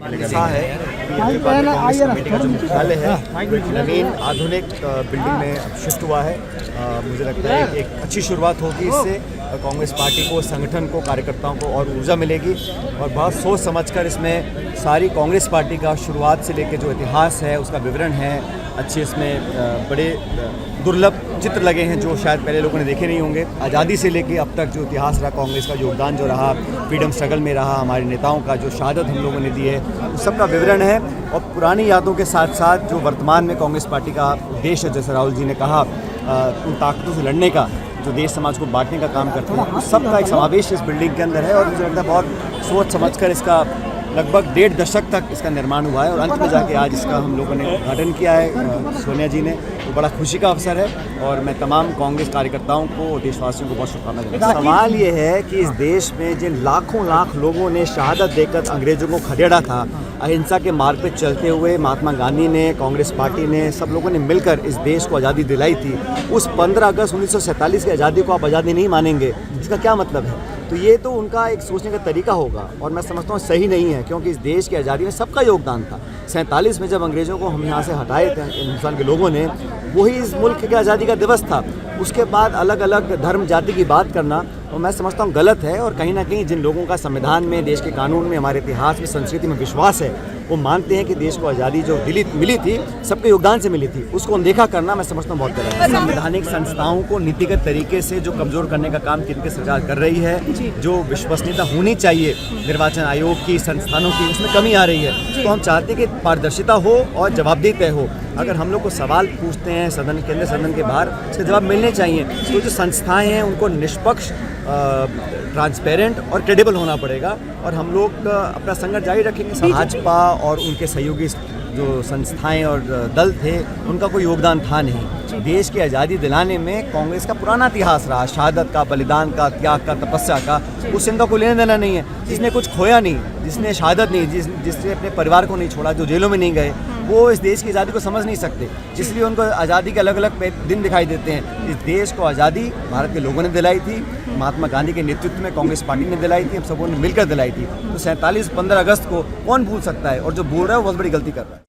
हिस्सा है कांग्रेस कमेटी का जो मुख्यालय है नवीन आधुनिक बिल्डिंग में शिफ्ट हुआ है। मुझे लगता है कि एक अच्छी शुरुआत होगी इससे। कांग्रेस पार्टी को, संगठन को, कार्यकर्ताओं को और ऊर्जा मिलेगी और बहुत सोच समझकर इसमें सारी कांग्रेस पार्टी का शुरुआत से लेकर जो इतिहास है उसका विवरण है। अच्छे इसमें बड़े दुर्लभ चित्र लगे हैं जो शायद पहले लोगों ने देखे नहीं होंगे। आज़ादी से लेकर अब तक जो इतिहास रहा, कांग्रेस का योगदान जो रहा, फ्रीडम स्ट्रगल में रहा, हमारे नेताओं का जो शहादत हम लोगों ने दी है, उस सब का विवरण है। और पुरानी यादों के साथ साथ जो वर्तमान में कांग्रेस पार्टी का उद्देश्य है, जैसे राहुल जी ने कहा, उन ताकतों से लड़ने का, जो देश समाज को बांटने का काम करते हैं, उस सब का एक समावेश इस बिल्डिंग के अंदर है। और मुझे लगता है बहुत सोच समझकर इसका लगभग 1.5 दशक तक इसका निर्माण हुआ है और अंत में जाके आज इसका हम लोगों ने उद्घाटन किया है सोनिया जी ने। तो बड़ा खुशी का अवसर है और मैं तमाम कांग्रेस कार्यकर्ताओं को और देशवासियों को बहुत शुभकामनाएं देता हूं। सवाल ये है कि इस देश में जिन लाखों लाख लोगों ने शहादत देकर अंग्रेजों को खदेड़ा था, अहिंसा के मार्ग पर चलते हुए महात्मा गांधी ने, कांग्रेस पार्टी ने, सब लोगों ने मिलकर इस देश को आज़ादी दिलाई थी। उस 15 अगस्त 1947 की आज़ादी को आप आज़ादी नहीं मानेंगे, इसका क्या मतलब है? तो ये तो उनका एक सोचने का तरीका होगा और मैं समझता हूँ सही नहीं है, क्योंकि इस देश की आज़ादी में सबका योगदान था। 47 में जब अंग्रेज़ों को हम यहाँ से हटाए थे हिंदुस्तान के लोगों ने, वही इस मुल्क की आज़ादी का दिवस था। उसके बाद अलग अलग धर्म जाति की बात करना तो मैं समझता हूँ गलत है। और कहीं ना कहीं जिन लोगों का संविधान में, देश के कानून में, हमारे इतिहास में, संस्कृति में विश्वास है, वो मानते हैं कि देश को आज़ादी जो मिली थी सबके योगदान से मिली थी, उसको अनदेखा करना मैं समझता हूँ बहुत गलत है। संवैधानिक संस्थाओं को नीतिगत तरीके से जो कमज़ोर करने का काम केंद्र सरकार कर रही है, जो विश्वसनीयता होनी चाहिए निर्वाचन आयोग की, संस्थानों की, उसमें कमी आ रही है। तो हम चाहते हैं कि पारदर्शिता हो और जवाबदेही हो। अगर हम लोग को सवाल पूछते हैं सदन के अंदर, सदन के बाहर, उसके जवाब मिलने चाहिए। तो जो संस्थाएं हैं उनको निष्पक्ष, ट्रांसपेरेंट और क्रेडिबल होना पड़ेगा और हम लोग अपना संघर्ष जारी रखेंगे। भाजपा और उनके सहयोगी जो संस्थाएं और दल थे, उनका कोई योगदान था नहीं। देश की आज़ादी दिलाने में कांग्रेस का पुराना इतिहास रहा, शहादत का, बलिदान का, त्याग का, तपस्या का, उससे इनका कोई लेना देना नहीं है। जिसने कुछ खोया नहीं, जिसने शहादत नहीं, जिसने अपने परिवार को नहीं छोड़ा, जो जेलों में नहीं गए, वो इस देश की आज़ादी को समझ नहीं सकते। इसलिए उनको आज़ादी के अलग अलग दिन दिखाई देते हैं। इस देश को आज़ादी भारत के लोगों ने दिलाई थी, महात्मा गांधी के नेतृत्व में कांग्रेस पार्टी ने दिलाई थी, हम सबों ने मिलकर दिलाई थी। तो 15 अगस्त को कौन भूल सकता है? और जो बोल रहा है वो बहुत बड़ी गलती कर रहा है।